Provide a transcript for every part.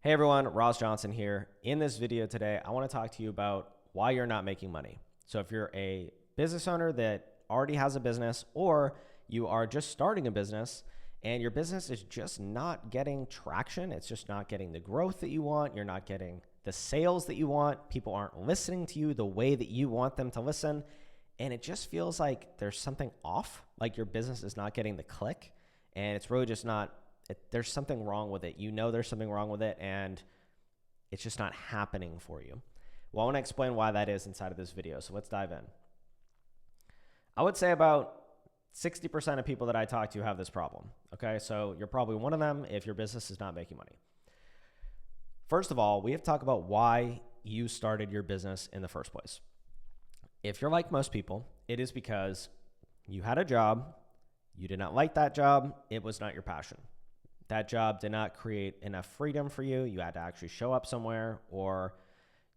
Hey everyone, Ross Johnson here. In this video today, I want to talk to you about why you're not making money. So if you're a business owner that already has a business, or you are just starting a business and your business is just not getting traction, it's just not getting the growth that you want, you're not getting the sales that you want, people aren't listening to you the way that you want them to listen, and it just feels like there's something off, like your business is not getting the click, and it's really just not there's something wrong with it. You know there's something wrong with it, and it's just not happening for you. Well, I want to explain why that is inside of this video, so let's dive in. I would say about 60% of people that I talk to have this problem, okay? So you're probably one of them if your business is not making money. First of all, we have to talk about why you started your business in the first place. If you're like most people, it is because you had a job, you did not like that job, it was not your passion. That job did not create enough freedom for you. You had to actually show up somewhere, or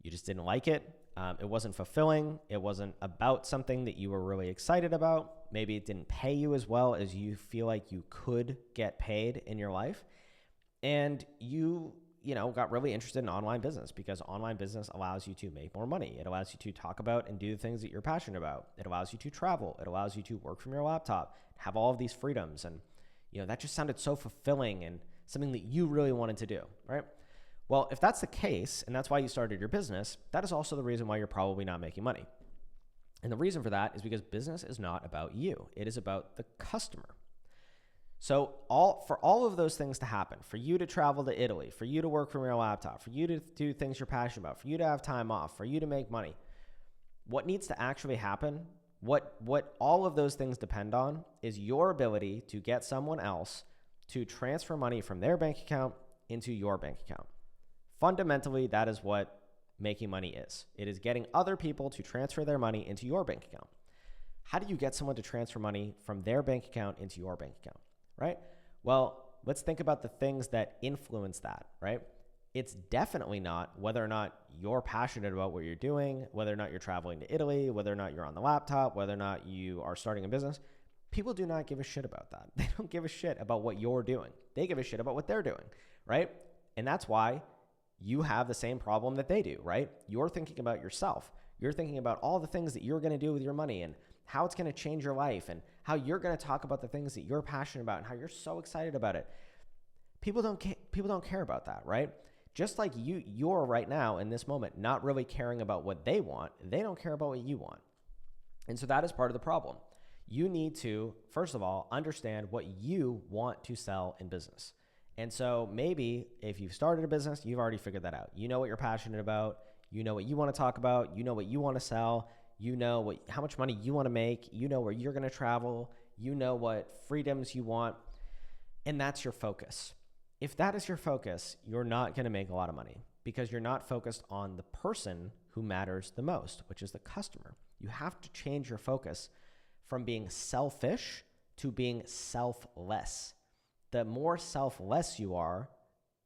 you just didn't like it. It wasn't fulfilling. It wasn't about something that you were really excited about. Maybe it didn't pay you as well as you feel like you could get paid in your life. And you got really interested in online business because online business allows you to make more money. It allows you to talk about and do the things that you're passionate about. It allows you to travel. It allows you to work from your laptop, have all of these freedoms. And that just sounded so fulfilling and something that you really wanted to do, right? Well, if that's the case, and that's why you started your business, that is also the reason why you're probably not making money. And the reason for that is because business is not about you. It is about the customer. So for all of those things to happen, for you to travel to Italy, for you to work from your laptop, for you to do things you're passionate about, for you to have time off, for you to make money, what needs to actually happen, what all of those things depend on is your ability to get someone else to transfer money from their bank account into your bank account. Fundamentally, that is what making money is. It is getting other people to transfer their money into your bank account. How do you get someone to transfer money from their bank account into your bank account, right? Well, let's think about the things that influence that, right? It's definitely not whether or not you're passionate about what you're doing, whether or not you're traveling to Italy, whether or not you're on the laptop, whether or not you are starting a business. People do not give a shit about that. They don't give a shit about what you're doing. They give a shit about what they're doing, right? And that's why you have the same problem that they do, right? You're thinking about yourself. You're thinking about all the things that you're going to do with your money and how it's going to change your life and how you're going to talk about the things that you're passionate about and how you're so excited about it. People don't care about that, right? Just like you're right now in this moment not really caring about what they want, they don't care about what you want. And so that is part of the problem. You need to, first of all, understand what you want to sell in business. And so maybe if you've started a business, you've already figured that out. You know what you're passionate about. You know what you want to talk about. You know what you want to sell. You know how much money you want to make. You know where you're going to travel. You know what freedoms you want. And that's your focus. If that is your focus, you're not going to make a lot of money because you're not focused on the person who matters the most, which is the customer. You have to change your focus from being selfish to being selfless. The more selfless you are,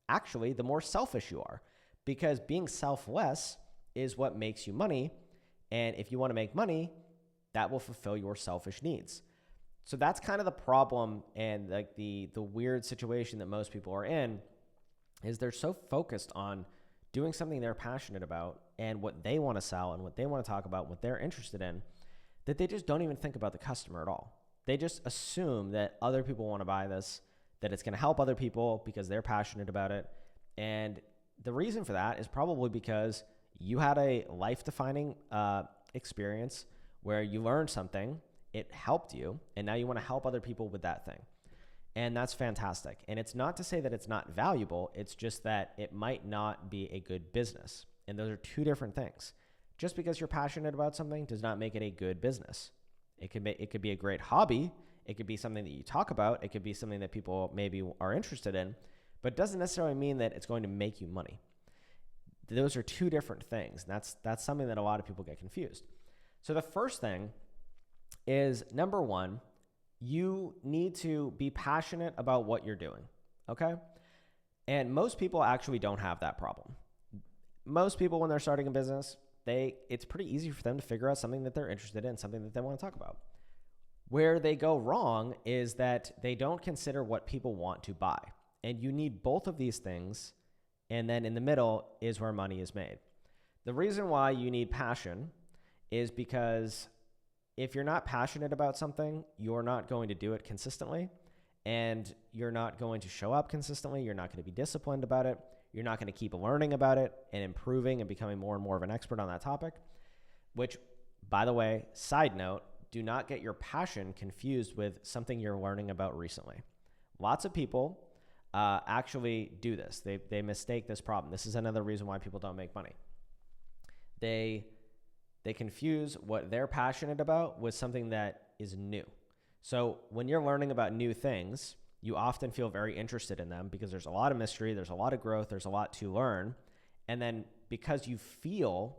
actually, the more selfish you are, because being selfless is what makes you money. And if you want to make money, that will fulfill your selfish needs. So that's kind of the problem and like the weird situation that most people are in is they're so focused on doing something they're passionate about and what they want to sell and what they want to talk about, what they're interested in, that they just don't even think about the customer at all. They just assume that other people want to buy this, that it's going to help other people because they're passionate about it. And the reason for that is probably because you had a life-defining experience where you learned something, it helped you, and now you want to help other people with that thing. And that's fantastic. And it's not to say that it's not valuable. It's just that it might not be a good business. And those are two different things. Just because you're passionate about something does not make it a good business. It could be a great hobby. It could be something that you talk about. It could be something that people maybe are interested in, but it doesn't necessarily mean that it's going to make you money. Those are two different things. That's something that a lot of people get confused. So the first thing is, number one, you need to be passionate about what you're doing, okay? And most people actually don't have that problem. Most people, when they're starting a business, it's pretty easy for them to figure out something that they're interested in, something that they want to talk about. Where they go wrong is that they don't consider what people want to buy. And you need both of these things And then in the middle is where money is made. The reason why you need passion is because if you're not passionate about something, you're not going to do it consistently, and you're not going to show up consistently. You're not going to be disciplined about it. You're not going to keep learning about it and improving and becoming more and more of an expert on that topic, which, by the way, side note, do not get your passion confused with something you're learning about recently. Lots of people actually do this. They mistake this problem. This is another reason why people don't make money. They confuse what they're passionate about with something that is new. So when you're learning about new things, you often feel very interested in them because there's a lot of mystery, there's a lot of growth, there's a lot to learn. And then because you feel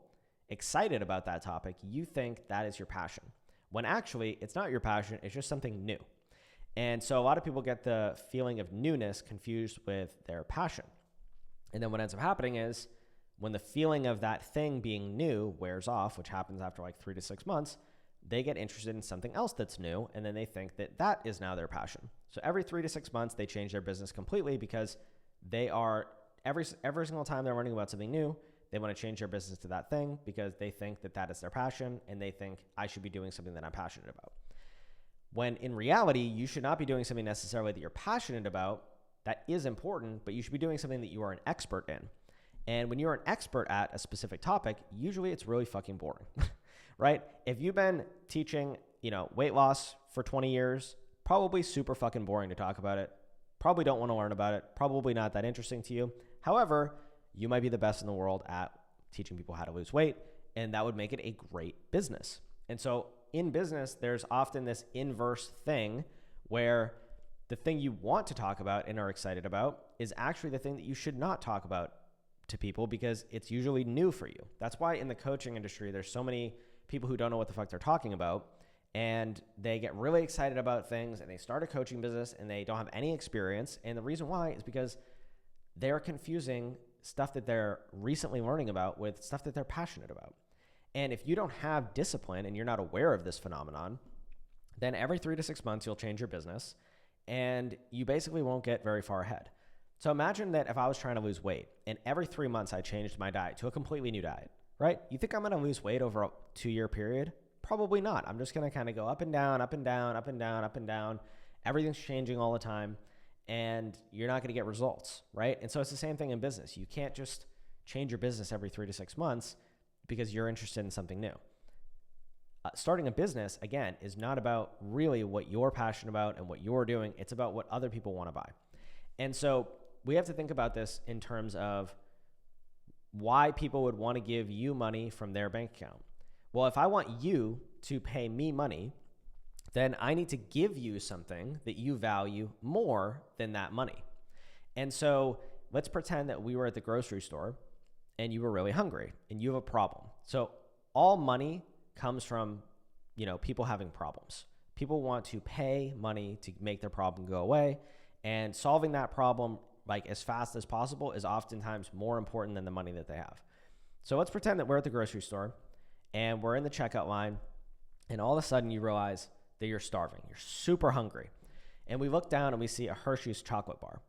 excited about that topic, you think that is your passion. When actually, it's not your passion, it's just something new. And so a lot of people get the feeling of newness confused with their passion. And then what ends up happening is when the feeling of that thing being new wears off, which happens after like 3 to 6 months, they get interested in something else that's new, and then they think that that is now their passion. So every 3 to 6 months, they change their business completely because they are, every single time they're learning about something new, they want to change their business to that thing because they think that that is their passion, and they think I should be doing something that I'm passionate about. When in reality, you should not be doing something necessarily that you're passionate about. That is important, but you should be doing something that you are an expert in. And when you're an expert at a specific topic, usually it's really fucking boring, right? If you've been teaching, weight loss for 20 years, probably super fucking boring to talk about it. Probably don't want to learn about it. Probably not that interesting to you. However, you might be the best in the world at teaching people how to lose weight, and that would make it a great business. And so in business, there's often this inverse thing where the thing you want to talk about and are excited about is actually the thing that you should not talk about to people because it's usually new for you. That's why in the coaching industry, there's so many people who don't know what the fuck they're talking about, and they get really excited about things and they start a coaching business and they don't have any experience. And the reason why is because they're confusing stuff that they're recently learning about with stuff that they're passionate about. And if you don't have discipline and you're not aware of this phenomenon, then every 3 to 6 months, you'll change your business and you basically won't get very far ahead. So imagine that if I was trying to lose weight and every 3 months I changed my diet to a completely new diet, right? You think I'm going to lose weight over a 2-year period? Probably not. I'm just going to kind of go up and down, up and down, up and down, up and down. Everything's changing all the time and you're not going to get results, right? And so it's the same thing in business. You can't just change your business every 3 to 6 months because you're interested in something new. Starting a business, again, is not about really what you're passionate about and what you're doing. It's about what other people want to buy. And so we have to think about this in terms of why people would want to give you money from their bank account. Well, if I want you to pay me money, then I need to give you something that you value more than that money. And so let's pretend that we were at the grocery store and you were really hungry and you have a problem. So all money comes from, people having problems. People want to pay money to make their problem go away, and solving that problem like as fast as possible is oftentimes more important than the money that they have. So let's pretend that we're at the grocery store and we're in the checkout line, and all of a sudden you realize that you're starving. You're super hungry. And we look down and we see a Hershey's chocolate bar.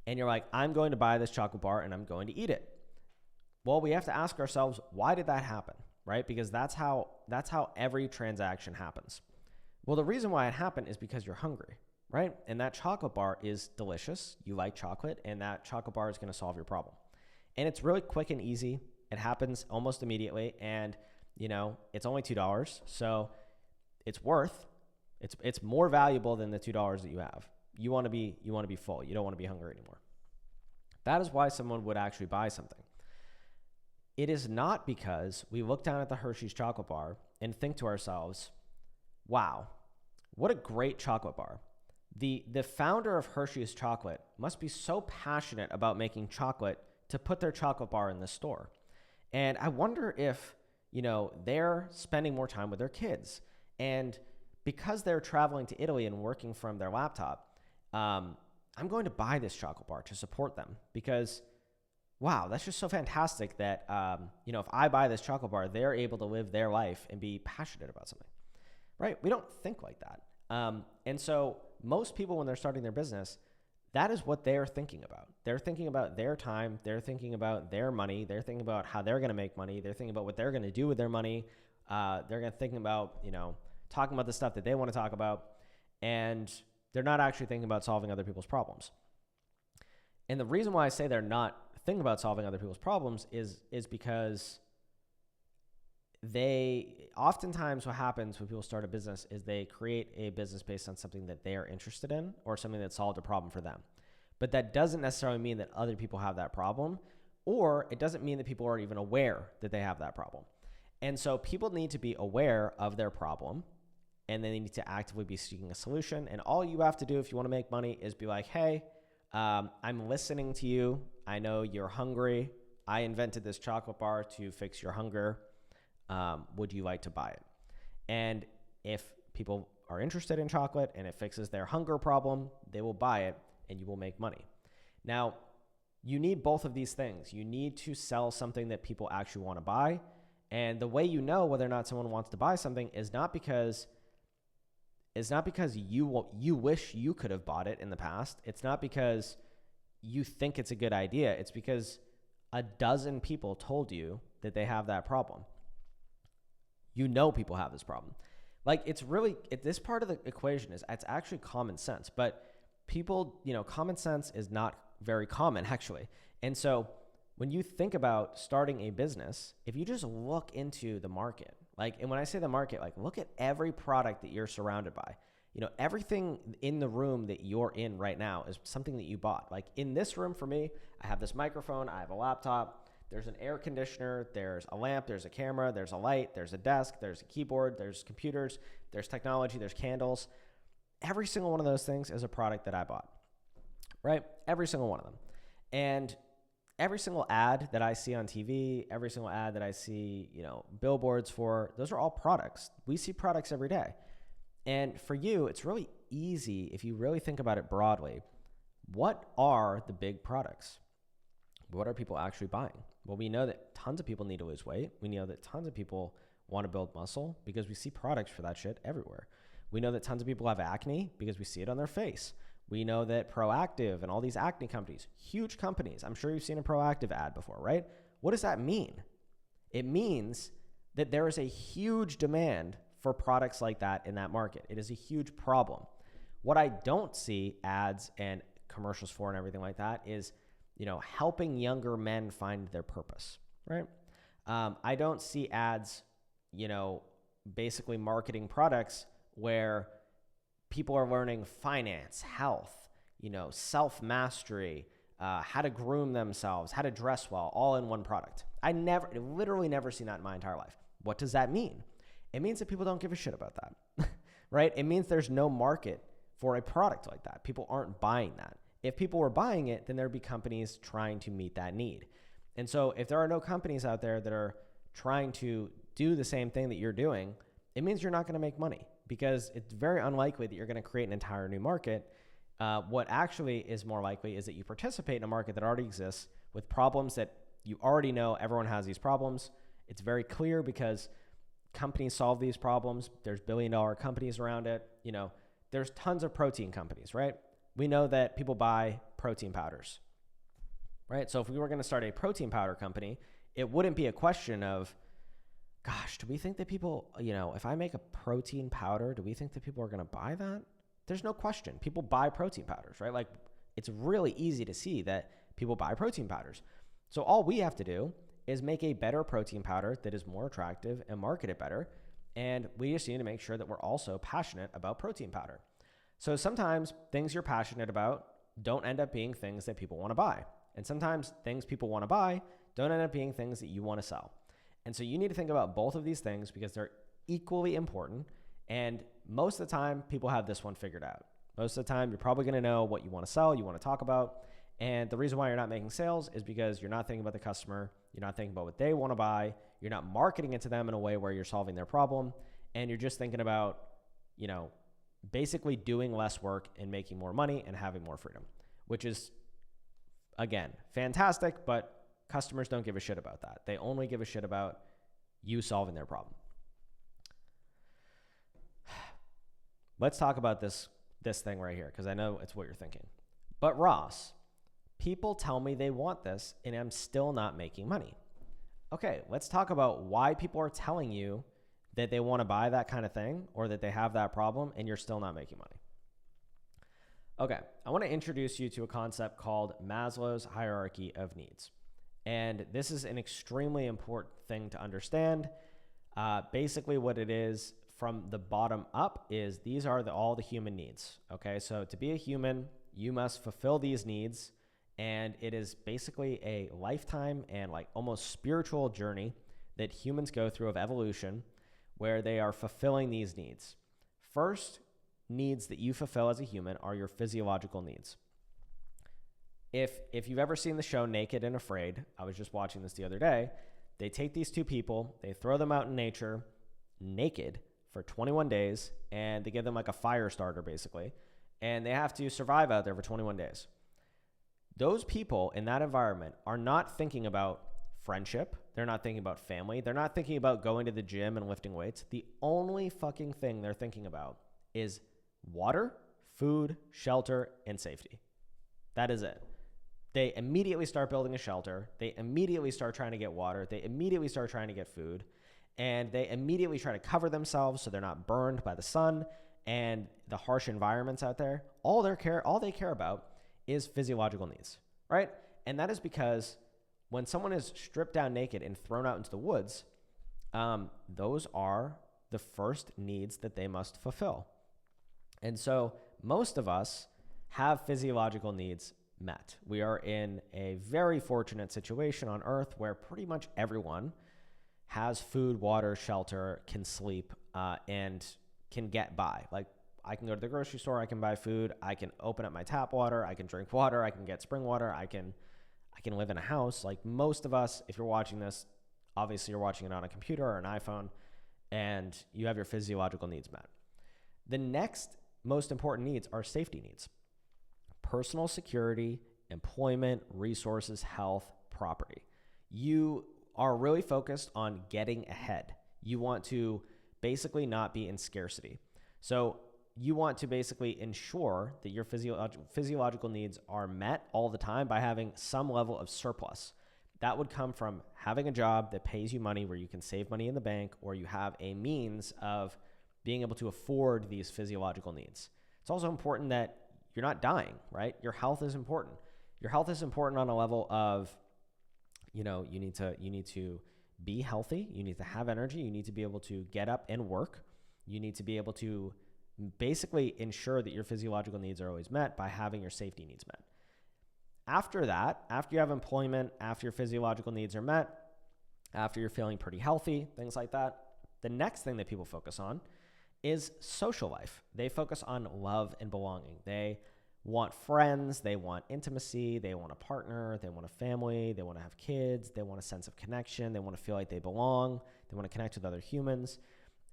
And you're like, I'm going to buy this chocolate bar and I'm going to eat it. Well, we have to ask ourselves, why did that happen? Right? Because that's how every transaction happens. Well, the reason why it happened is because you're hungry, right? And that chocolate bar is delicious. You like chocolate, and that chocolate bar is going to solve your problem. And it's really quick and easy. It happens almost immediately, and it's only $2, so it's more valuable than the $2 that you have. You want to be full. You don't want to be hungry anymore. That is why someone would actually buy something. It is not because we look down at the Hershey's chocolate bar and think to ourselves, wow, what a great chocolate bar. The founder of Hershey's chocolate must be so passionate about making chocolate to put their chocolate bar in the store. And I wonder if, they're spending more time with their kids. And because they're traveling to Italy and working from their laptop, I'm going to buy this chocolate bar to support them because wow, that's just so fantastic that, if I buy this chocolate bar, they're able to live their life and be passionate about something, right? We don't think like that. And so most people, when they're starting their business, that is what they're thinking about. They're thinking about their time. They're thinking about their money. They're thinking about how they're going to make money. They're thinking about what they're going to do with their money. They're going to think about, talking about the stuff that they want to talk about. And they're not actually thinking about solving other people's problems. And the reason why I say they're not thinking about solving other people's problems is because oftentimes what happens when people start a business is they create a business based on something that they are interested in or something that solved a problem for them. But that doesn't necessarily mean that other people have that problem, or it doesn't mean that people are even aware that they have that problem. And so people need to be aware of their problem, and they need to actively be seeking a solution. And all you have to do if you want to make money is be like, hey, I'm listening to you. I know you're hungry. I invented this chocolate bar to fix your hunger. Would you like to buy it? And if people are interested in chocolate and it fixes their hunger problem, they will buy it and you will make money. Now, you need both of these things. You need to sell something that people actually want to buy. And the way you know whether or not someone wants to buy something is not because you wish you could have bought it in the past. It's not because you think it's a good idea. It's because a dozen people told you that they have that problem. You know people have this problem. Like, this part of the equation it's actually common sense, but people, common sense is not very common actually. And so when you think about starting a business, if you just look into the market, and when I say the market, look at every product that you're surrounded by. Everything in the room that you're in right now is something that you bought. Like in this room for me, I have this microphone, I have a laptop, there's an air conditioner, there's a lamp, there's a camera, there's a light, there's a desk, there's a keyboard, there's computers, there's technology, there's candles. Every single one of those things is a product that I bought, right? Every single one of them. And every single ad that I see on TV, every single ad that I see, billboards for, those are all products. We see products every day. And for you, it's really easy if you really think about it broadly. What are the big products? What are people actually buying? Well, we know that tons of people need to lose weight. We know that tons of people want to build muscle because we see products for that shit everywhere. We know that tons of people have acne because we see it on their face. We know that Proactive and all these acne companies, huge companies, I'm sure you've seen a Proactive ad before, right? What does that mean? It means that there is a huge demand for products like that in that market. It is a huge problem. What I don't see ads and commercials for and everything like that is, helping younger men find their purpose, right? I don't see ads, basically marketing products where people are learning finance, health, self-mastery, how to groom themselves, how to dress well, all in one product. Literally never seen that in my entire life. What does that mean? It means that people don't give a shit about that, right? It means there's no market for a product like that. People aren't buying that. If people were buying it, then there'd be companies trying to meet that need. And so if there are no companies out there that are trying to do the same thing that you're doing, it means you're not going to make money because it's very unlikely that you're going to create an entire new market. What actually is more likely is that you participate in a market that already exists with problems that you already know everyone has these problems. It's very clear because companies solve these problems. There's billion-dollar companies around it. There's tons of protein companies, right? We know that people buy protein powders, right? So if we were going to start a protein powder company, it wouldn't be a question of, gosh, do we think that people, if I make a protein powder, do we think that people are going to buy that? There's no question. People buy protein powders, right? It's really easy to see that people buy protein powders. So all we have to do is make a better protein powder that is more attractive and market it better. And we just need to make sure that we're also passionate about protein powder. So sometimes things you're passionate about don't end up being things that people want to buy. And sometimes things people want to buy don't end up being things that you want to sell. And so you need to think about both of these things because they're equally important. And most of the time, people have this one figured out. Most of the time, you're probably going to know what you want to sell, you want to talk about. And the reason why you're not making sales is because you're not thinking about the customer. You're not thinking about what they want to buy. You're not marketing it to them in a way where you're solving their problem. And you're just thinking about, basically doing less work and making more money and having more freedom, which is, again, fantastic, but customers don't give a shit about that. They only give a shit about you solving their problem. Let's talk about this thing right here, because I know it's what you're thinking. But Ross, people tell me they want this and I'm still not making money. Okay, let's talk about why people are telling you that they want to buy that kind of thing or that they have that problem and you're still not making money. Okay, I want to introduce you to a concept called Maslow's hierarchy of needs. And this is an extremely important thing to understand. Basically what it is from the bottom up is these are all the human needs. Okay, so to be a human, you must fulfill these needs. And it is basically a lifetime and like almost spiritual journey that humans go through of evolution where they are fulfilling these needs. First needs that you fulfill as a human are your physiological needs. If you've ever seen the show Naked and Afraid, I was just watching this the other day, they take these two people, they throw them out in nature naked for 21 days, and they give them like a fire starter basically, and they have to survive out there for 21 days. Those people in that environment are not thinking about friendship. They're not thinking about family. They're not thinking about going to the gym and lifting weights. The only fucking thing they're thinking about is water, food, shelter, and safety. That is it. They immediately start building a shelter. They immediately start trying to get water. They immediately start trying to get food. And they immediately try to cover themselves so they're not burned by the sun and the harsh environments out there. All they care about is physiological needs, right? And that is because when someone is stripped down naked and thrown out into the woods, those are the first needs that they must fulfill. And so most of us have physiological needs met. We are in a very fortunate situation on Earth where pretty much everyone has food, water, shelter, can sleep, and can get by. Like, I can go to the grocery store, I can buy food, I can open up my tap water, I can drink water, I can get spring water, I can live in a house. Like most of us, if you're watching this, obviously you're watching it on a computer or an iPhone, and you have your physiological needs met. The next most important needs are safety needs. Personal security, employment, resources, health, property. You are really focused on getting ahead. You want to basically not be in scarcity. So you want to basically ensure that your physiological needs are met all the time by having some level of surplus. That would come from having a job that pays you money where you can save money in the bank, or you have a means of being able to afford these physiological needs. It's also important that you're not dying, right? Your health is important. Your health is important on a level of, you need to be healthy. You need to have energy. You need to be able to get up and work. You need to be able to basically ensure that your physiological needs are always met by having your safety needs met. After that, after you have employment, after your physiological needs are met, after you're feeling pretty healthy, things like that, the next thing that people focus on is social life. They focus on love and belonging. They want friends, they want intimacy, they want a partner, they want a family, they want to have kids, they want a sense of connection, they want to feel like they belong, they want to connect with other humans.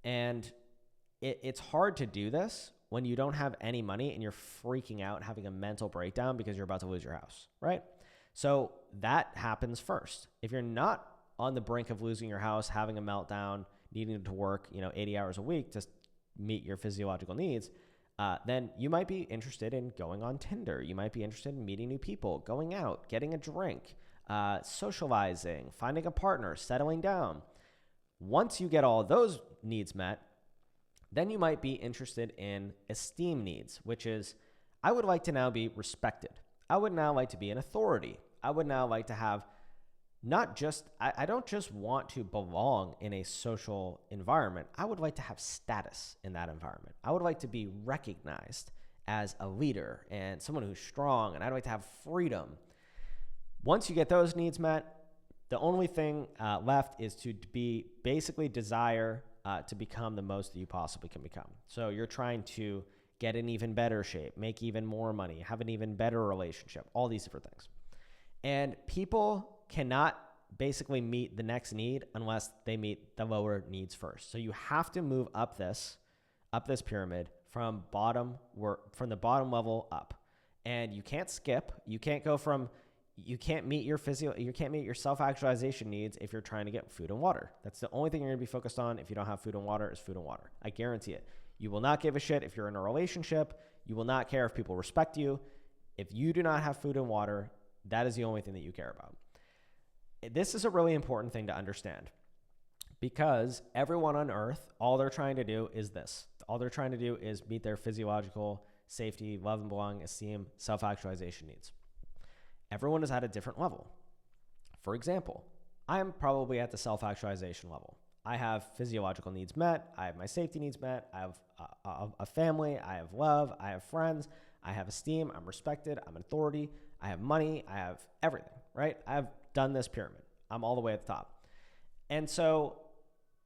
And it's hard to do this when you don't have any money and you're freaking out, having a mental breakdown because you're about to lose your house, right? So that happens first. If you're not on the brink of losing your house, having a meltdown, needing to work, 80 hours a week to meet your physiological needs, then you might be interested in going on Tinder. You might be interested in meeting new people, going out, getting a drink, socializing, finding a partner, settling down. Once you get all of those needs met, then you might be interested in esteem needs, which is, I would like to now be respected. I would now like to be an authority. I would now like to have I don't just want to belong in a social environment. I would like to have status in that environment. I would like to be recognized as a leader and someone who's strong, and I'd like to have freedom. Once you get those needs met, the only thing left is to desire to become the most that you possibly can become. So you're trying to get in even better shape, make even more money, have an even better relationship, all these different things. And people cannot basically meet the next need unless they meet the lower needs first. So you have to move up this pyramid from the bottom level up. And you can't skip. You can't meet your self-actualization needs if you're trying to get food and water. That's the only thing you're going to be focused on if you don't have food and water is food and water. I guarantee it. You will not give a shit if you're in a relationship. You will not care if people respect you. If you do not have food and water, that is the only thing that you care about. This is a really important thing to understand because everyone on earth, all they're trying to do is this. All they're trying to do is meet their physiological safety, love and belonging, esteem, self-actualization needs. Everyone is at a different level. For example, I'm probably at the self-actualization level. I have physiological needs met. I have my safety needs met. I have a family. I have love. I have friends. I have esteem. I'm respected. I'm an authority. I have money. I have everything, right? I've done this pyramid. I'm all the way at the top. And so,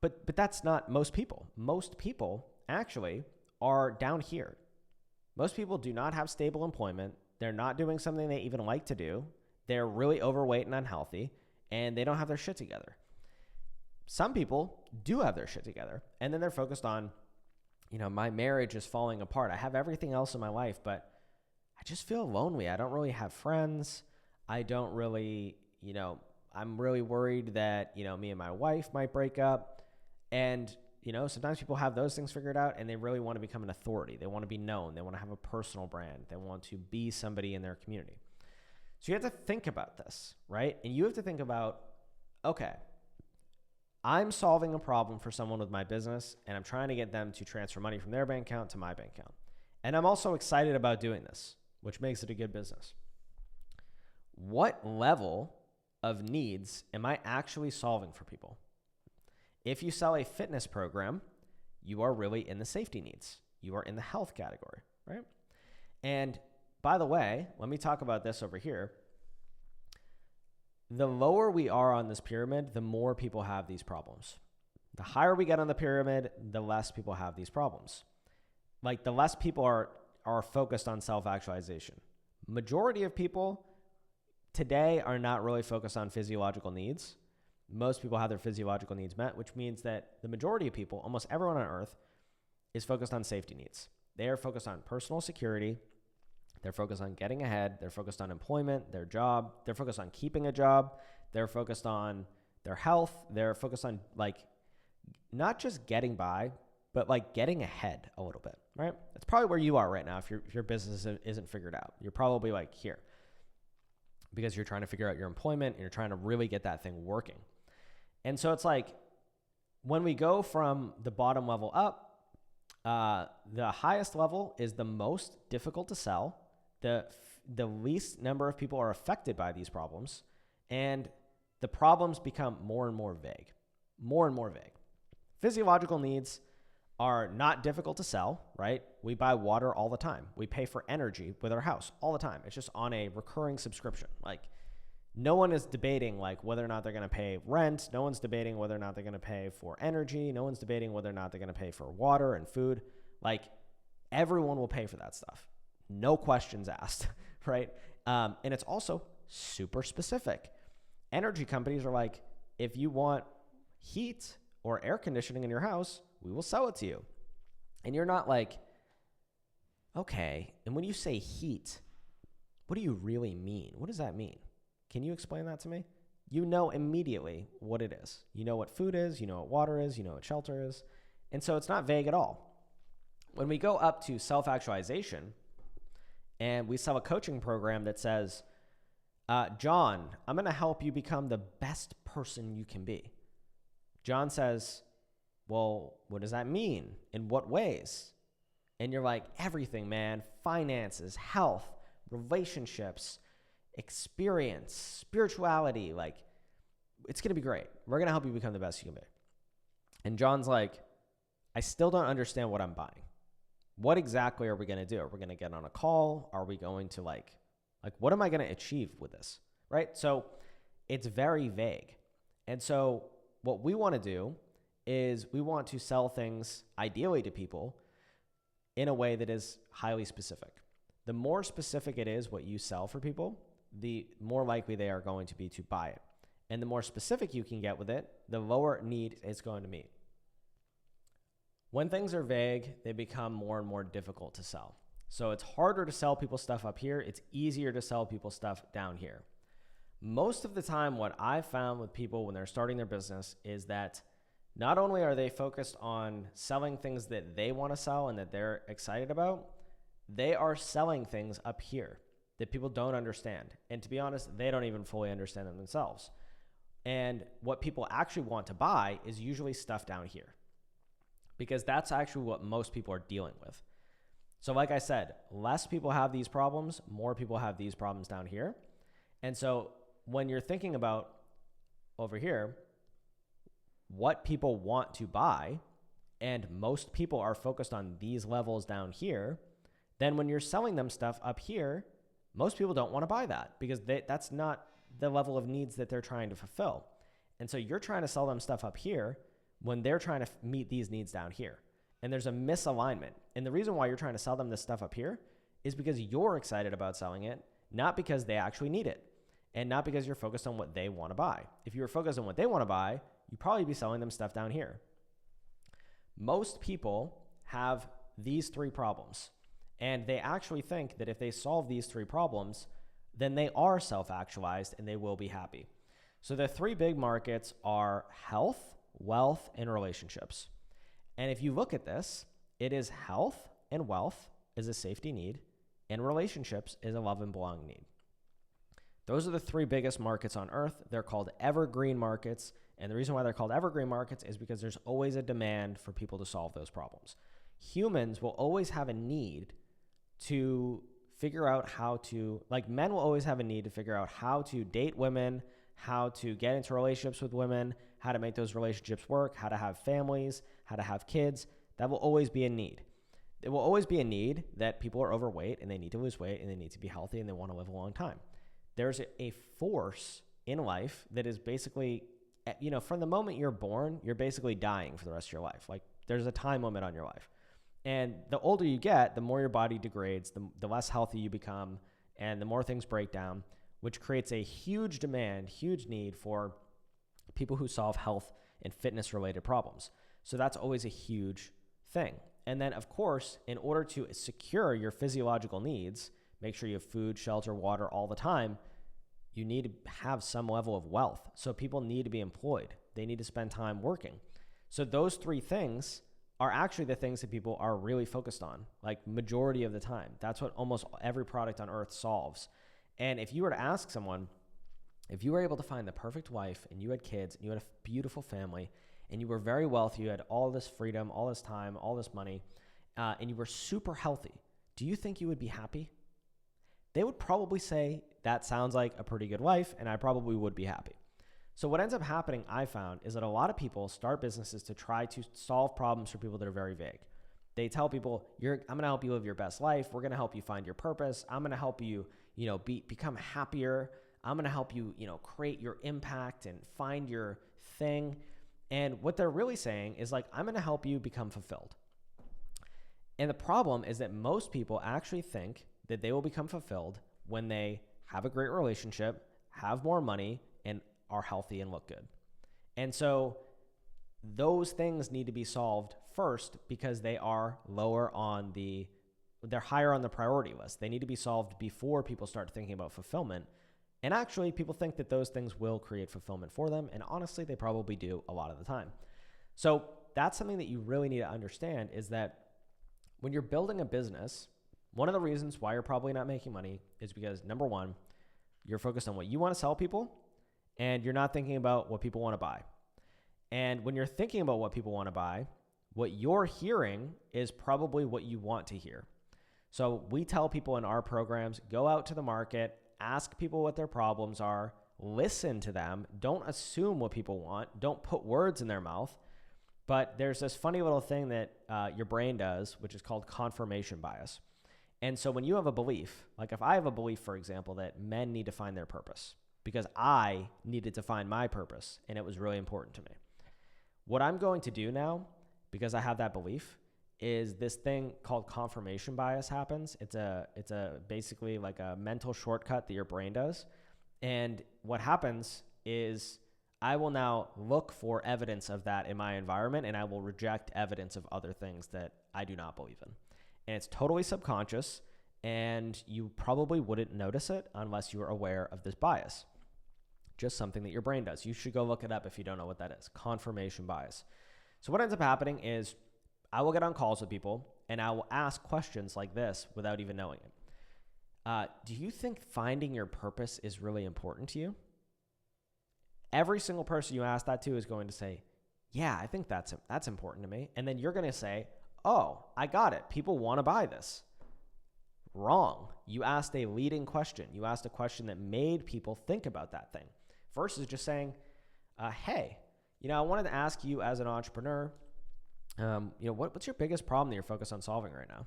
but that's not most people. Most people actually are down here. Most people do not have stable employment. They're not doing something they even like to do. They're really overweight and unhealthy, and they don't have their shit together. Some people do have their shit together, and then they're focused on, my marriage is falling apart. I have everything else in my life, but I just feel lonely. I don't really have friends. I don't really, I'm really worried that, me and my wife might break up. And, sometimes people have those things figured out and they really want to become an authority. They want to be known. They want to have a personal brand. They want to be somebody in their community. So you have to think about this, right? And you have to think about, okay, I'm solving a problem for someone with my business and I'm trying to get them to transfer money from their bank account to my bank account. And I'm also excited about doing this, which makes it a good business. What level of needs am I actually solving for people? If you sell a fitness program, you are really in the safety needs. You are in the health category, right? And by the way, let me talk about this over here. The lower we are on this pyramid, the more people have these problems. The higher we get on the pyramid, the less people have these problems. Like the less people are focused on self-actualization. Majority of people today are not really focused on physiological needs. Most people have their physiological needs met, which means that the majority of people, almost everyone on earth, is focused on safety needs. They are focused on personal security. They're focused on getting ahead. They're focused on employment, their job. They're focused on keeping a job. They're focused on their health. They're focused on not just getting by, but getting ahead a little bit, right? That's probably where you are right now if your business isn't figured out. You're probably here because you're trying to figure out your employment and you're trying to really get that thing working. And so it's when we go from the bottom level up, the highest level is the most difficult to sell. The least number of people are affected by these problems, and the problems become more and more vague, more and more vague. Physiological needs are not difficult to sell, right? We buy water all the time. We pay for energy with our house all the time. It's just on a recurring subscription. No one is debating whether or not they're going to pay rent. No one's debating whether or not they're going to pay for energy. No one's debating whether or not they're going to pay for water and food. Everyone will pay for that stuff. No questions asked, right? And it's also super specific. Energy companies are if you want heat or air conditioning in your house, we will sell it to you. And you're not okay, and when you say heat, what do you really mean? What does that mean? Can you explain that to me? You know immediately what it is. You know what food is, you know what water is, you know what shelter is. And so it's not vague at all. When we go up to self-actualization and we sell a coaching program that says, John, I'm going to help you become the best person you can be. John says, well, what does that mean? In what ways? And you're everything, man. Finances, health, relationships, experience, spirituality, it's going to be great. We're going to help you become the best you can be. And John's I still don't understand what I'm buying. What exactly are we going to do? Are we going to get on a call? Are we going to what am I going to achieve with this? Right? So it's very vague. And so what we want to do is we want to sell things ideally to people in a way that is highly specific. The more specific it is what you sell for people, the more likely they are going to be to buy it. And the more specific you can get with it, the lower need it's going to meet. When things are vague, they become more and more difficult to sell. So it's harder to sell people stuff up here. It's easier to sell people stuff down here. Most of the time, what I've found with people when they're starting their business is that not only are they focused on selling things that they want to sell and that they're excited about, they are selling things up here. that people don't understand. And to be honest, they don't even fully understand them themselves. And what people actually want to buy is usually stuff down here, because that's actually what most people are dealing with. So like I said, less people have these problems, more people have these problems down here. And so when you're thinking about over here, what people want to buy, and most people are focused on these levels down here, then when you're selling them stuff up here, most people don't want to buy that because that's not the level of needs that they're trying to fulfill. And so you're trying to sell them stuff up here when they're trying to meet these needs down here. And there's a misalignment. And the reason why you're trying to sell them this stuff up here is because you're excited about selling it, not because they actually need it, and not because you're focused on what they want to buy. If you were focused on what they want to buy, you'd probably be selling them stuff down here. Most people have these three problems, and they actually think that if they solve these three problems, then they are self-actualized and they will be happy. So the three big markets are health, wealth, and relationships. And if you look at this, it is health and wealth is a safety need, and relationships is a love and belonging need. Those are the three biggest markets on earth. They're called evergreen markets. And the reason why they're called evergreen markets is because there's always a demand for people to solve those problems. Humans will always have a need to figure out how to, like men will always have a need to figure out how to date women, how to get into relationships with women, how to make those relationships work, how to have families, how to have kids. That will always be a need. It will always be a need that people are overweight and they need to lose weight and they need to be healthy and they want to live a long time. There's a force in life that is basically, from the moment you're born, you're basically dying for the rest of your life. Like there's a time limit on your life. And the older you get, the more your body degrades, the less healthy you become, and the more things break down, which creates a huge demand, huge need for people who solve health and fitness related problems. So that's always a huge thing. And then of course, in order to secure your physiological needs, make sure you have food, shelter, water all the time, you need to have some level of wealth. So people need to be employed. They need to spend time working. So those three things are actually the things that people are really focused on, like majority of the time. That's what almost every product on earth solves. And if you were to ask someone, if you were able to find the perfect wife and you had kids and you had a beautiful family and you were very wealthy, you had all this freedom, all this time, all this money, and you were super healthy, do you think you would be happy? They would probably say, that sounds like a pretty good life, and I probably would be happy. So what ends up happening, I found, is that a lot of people start businesses to try to solve problems for people that are very vague. They tell people, I'm going to help you live your best life. We're going to help you find your purpose. I'm going to help you, become happier. I'm going to help you, create your impact and find your thing. And what they're really saying is like, I'm going to help you become fulfilled. And the problem is that most people actually think that they will become fulfilled when they have a great relationship, have more money, and are healthy and look good. And so those things need to be solved first because they are they're higher on the priority list. They need to be solved before people start thinking about fulfillment. And actually, people think that those things will create fulfillment for them. And honestly, they probably do a lot of the time. So that's something that you really need to understand is that when you're building a business, one of the reasons why you're probably not making money is because, number one, you're focused on what you want to sell people, and you're not thinking about what people want to buy. And when you're thinking about what people want to buy, what you're hearing is probably what you want to hear. So we tell people in our programs, go out to the market, ask people what their problems are, listen to them, don't assume what people want, don't put words in their mouth. But there's this funny little thing that your brain does, which is called confirmation bias. And so when you have a belief, like if I have a belief, for example, that men need to find their purpose because I needed to find my purpose and it was really important to me. What I'm going to do now, because I have that belief, is this thing called confirmation bias happens. It's basically like a mental shortcut that your brain does. And what happens is I will now look for evidence of that in my environment and I will reject evidence of other things that I do not believe in. And it's totally subconscious, and you probably wouldn't notice it unless you were aware of this bias. Just something that your brain does. You should go look it up if you don't know what that is. Confirmation bias. So what ends up happening is I will get on calls with people, and I will ask questions like this without even knowing it. do you think finding your purpose is really important to you? Every single person you ask that to is going to say, yeah, I think that's important to me. And then you're going to say, oh, I got it. People want to buy this. Wrong. You asked a leading question. You asked a question that made people think about that thing versus just saying, hey, I wanted to ask you as an entrepreneur, what's your biggest problem that you're focused on solving right now?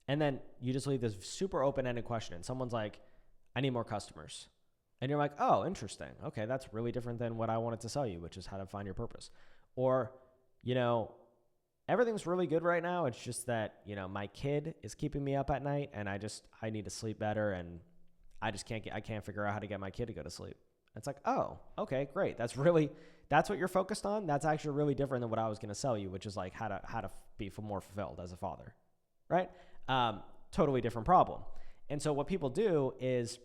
And then you just leave this super open-ended question. And someone's like, I need more customers. And you're like, oh, interesting. Okay, that's really different than what I wanted to sell you, which is how to find your purpose. Or, everything's really good right now. It's just that, my kid is keeping me up at night and I need to sleep better and I can't figure out how to get my kid to go to sleep. It's like, oh, okay, great. That's what you're focused on. That's actually really different than what I was going to sell you, which is like how to be more fulfilled as a father, right? Totally different problem. And so what people do is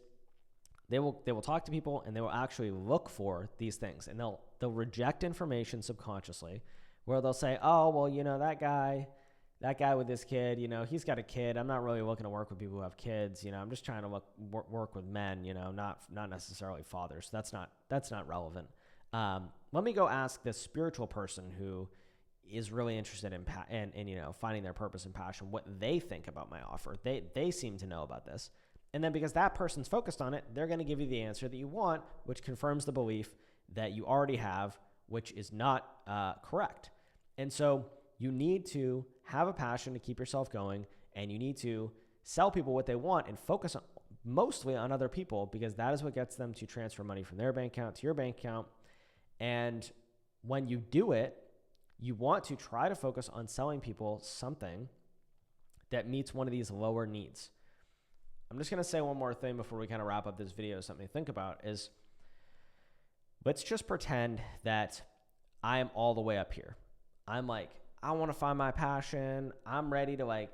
they will talk to people and they will actually look for these things and they'll reject information subconsciously where they'll say, oh, well, that guy with this kid, he's got a kid. I'm not really looking to work with people who have kids. I'm just trying to work with men, not necessarily fathers. That's not relevant. Let me go ask this spiritual person who is really interested in finding their purpose and passion, what they think about my offer. They seem to know about this. And then because that person's focused on it, they're going to give you the answer that you want, which confirms the belief that you already have, which is not correct. And so you need to have a passion to keep yourself going, and you need to sell people what they want and focus mostly on other people because that is what gets them to transfer money from their bank account to your bank account. And when you do it, you want to try to focus on selling people something that meets one of these lower needs. I'm just going to say one more thing before we kind of wrap up this video. Something to think about is let's just pretend that I am all the way up here. I'm like, I want to find my passion. I'm ready to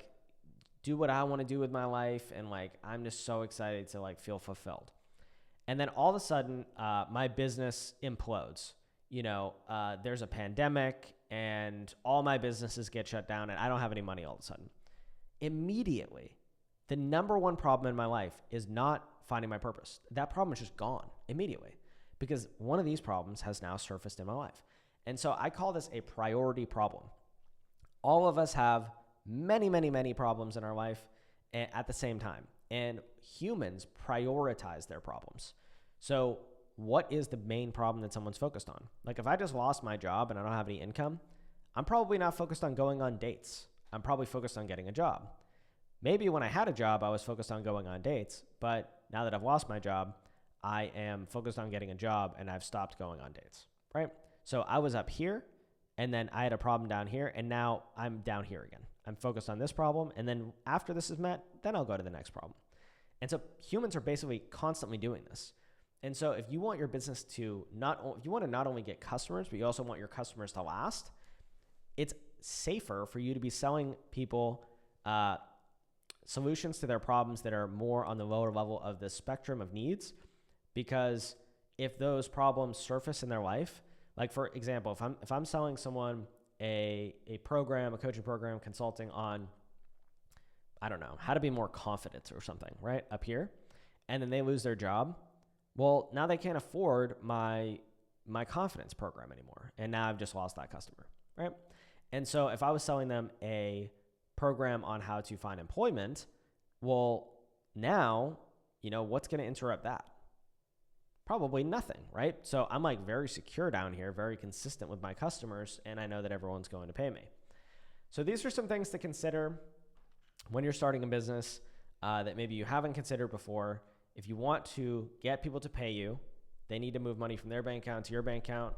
do what I want to do with my life. And I'm just so excited to feel fulfilled. And then all of a sudden, my business implodes. There's a pandemic and all my businesses get shut down and I don't have any money all of a sudden. Immediately, the number one problem in my life is not finding my purpose. That problem is just gone immediately because one of these problems has now surfaced in my life. And so I call this a priority problem. All of us have many, many, many problems in our life at the same time. And humans prioritize their problems. So what is the main problem that someone's focused on? If I just lost my job and I don't have any income, I'm probably not focused on going on dates. I'm probably focused on getting a job. Maybe when I had a job, I was focused on going on dates, but now that I've lost my job, I am focused on getting a job and I've stopped going on dates, right? So I was up here and then I had a problem down here and now I'm down here again. I'm focused on this problem and then after this is met, then I'll go to the next problem. And so humans are basically constantly doing this. And so if you want your business to if you want to not only get customers, but you also want your customers to last, it's safer for you to be selling people solutions to their problems that are more on the lower level of the spectrum of needs. Because if those problems surface in their life, for example, if I'm selling someone a program, a coaching program, consulting on, I don't know, how to be more confident or something, right, up here, and then they lose their job, well, now they can't afford my confidence program anymore. And now I've just lost that customer, right? And so if I was selling them a program on how to find employment, well, now, what's going to interrupt that? Probably nothing, right? So I'm very secure down here, very consistent with my customers, and I know that everyone's going to pay me. So these are some things to consider when you're starting a business that maybe you haven't considered before. If you want to get people to pay you, they need to move money from their bank account to your bank account.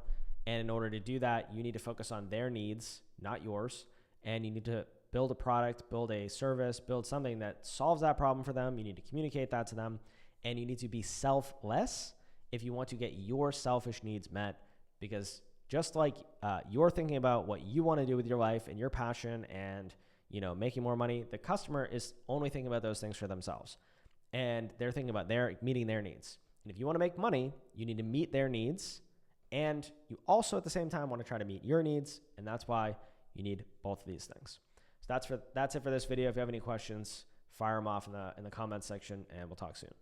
And in order to do that, you need to focus on their needs, not yours. And you need to build a product, build a service, build something that solves that problem for them. You need to communicate that to them. And you need to be selfless if you want to get your selfish needs met. Because just like you're thinking about what you want to do with your life and your passion and making more money, the customer is only thinking about those things for themselves. And they're thinking about meeting their needs. And if you want to make money, you need to meet their needs. And you also at the same time want to try to meet your needs. And that's why you need both of these things. So that's it for this video. If you have any questions, fire them off in the comments section, and we'll talk soon.